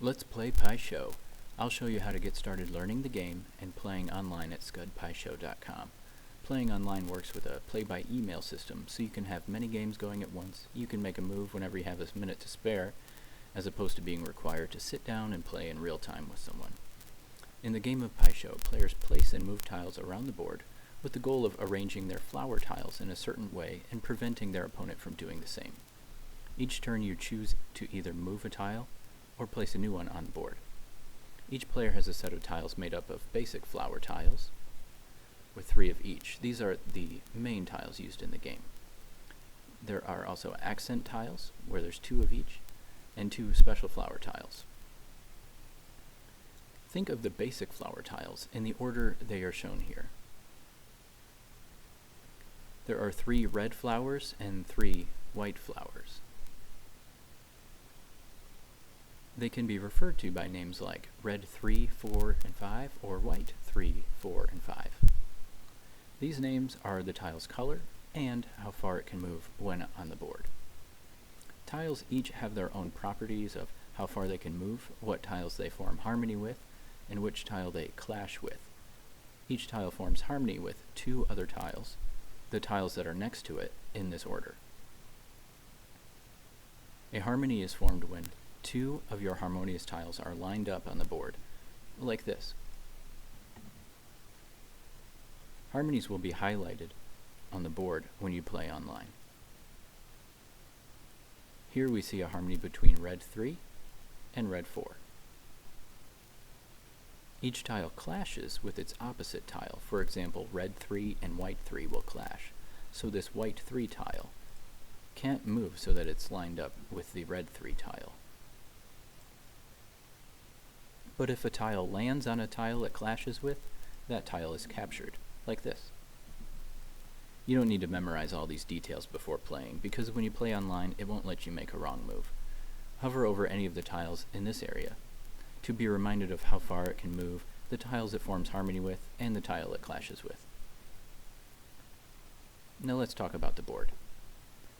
Let's Play Pai Sho. I'll show you how to get started learning the game and playing online at skudpaisho.com. Playing online works with a play-by-email system, so you can have many games going at once. You can make a move whenever you have a minute to spare, as opposed to being required to sit down and play in real time with someone. In the game of Pai Sho, players place and move tiles around the board with the goal of arranging their flower tiles in a certain way and preventing their opponent from doing the same. Each turn you choose to either move a tile or place a new one on the board. Each player has a set of tiles made up of basic flower tiles, with 3 of each. These are the main tiles used in the game. There are also accent tiles, where there's 2 of each, and 2 special flower tiles. Think of the basic flower tiles in the order they are shown here. There are 3 red flowers and 3 white flowers. They can be referred to by names like red 3, 4, and 5, or white 3, 4, and 5. These names are the tile's color and how far it can move when on the board. Tiles each have their own properties of how far they can move, what tiles they form harmony with, and which tile they clash with. Each tile forms harmony with 2 other tiles, the tiles that are next to it, in this order. A harmony is formed when 2 of your harmonious tiles are lined up on the board, like this. Harmonies will be highlighted on the board when you play online. Here we see a harmony between red 3 and red 4. Each tile clashes with its opposite tile. For example, red 3 and white 3 will clash, so this white 3 tile can't move so that it's lined up with the red 3 tile. But if a tile lands on a tile it clashes with, that tile is captured, like this. You don't need to memorize all these details before playing, because when you play online, it won't let you make a wrong move. Hover over any of the tiles in this area to be reminded of how far it can move, the tiles it forms harmony with, and the tile it clashes with. Now let's talk about the board.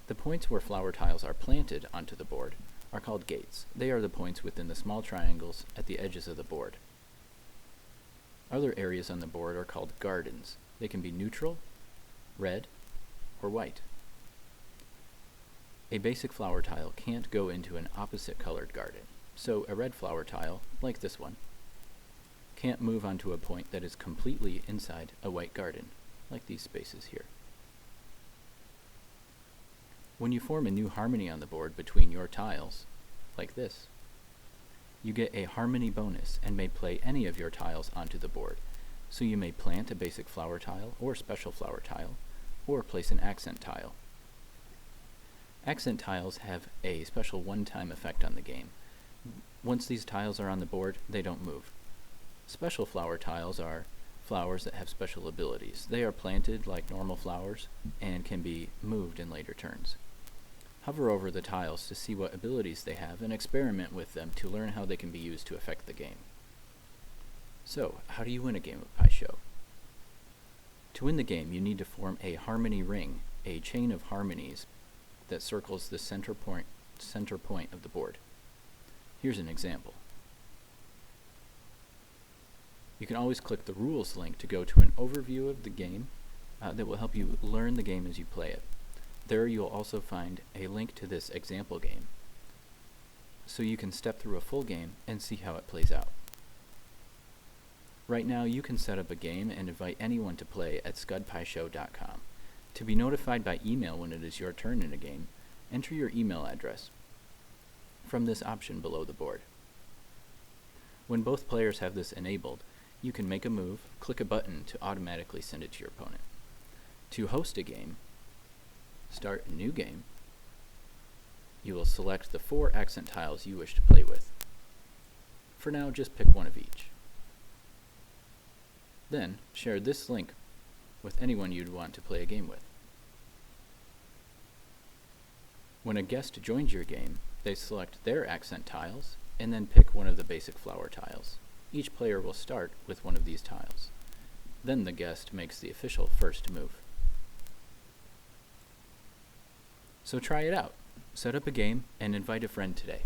The points where flower tiles are planted onto the board are called gates. They are the points within the small triangles at the edges of the board. Other areas on the board are called gardens. They can be neutral, red, or white. A basic flower tile can't go into an opposite colored garden, so a red flower tile, like this one, can't move onto a point that is completely inside a white garden, like these spaces here. When you form a new harmony on the board between your tiles, like this, you get a harmony bonus and may play any of your tiles onto the board. So you may plant a basic flower tile or special flower tile, or place an accent tile. Accent tiles have a special one-time effect on the game. Once these tiles are on the board, they don't move. Special flower tiles are flowers that have special abilities. They are planted like normal flowers and can be moved in later turns. Hover over the tiles to see what abilities they have and experiment with them to learn how they can be used to affect the game. So, how do you win a game of Pai Sho? To win the game, you need to form a harmony ring, a chain of harmonies that circles the center point of the board. Here's an example. You can always click the rules link to go to an overview of the game that will help you learn the game as you play it. There you'll also find a link to this example game, so you can step through a full game and see how it plays out. Right now you can set up a game and invite anyone to play at skudpaisho.com. To be notified by email when it is your turn in a game, enter your email address from this option below the board. When both players have this enabled, you can make a move, click a button to automatically send it to your opponent. To host a game, start a new game. You will select the 4 accent tiles you wish to play with. For now, just pick one of each. Then, share this link with anyone you'd want to play a game with. When a guest joins your game, they select their accent tiles and then pick one of the basic flower tiles. Each player will start with one of these tiles. Then the guest makes the official first move. So try it out. Set up a game and invite a friend today.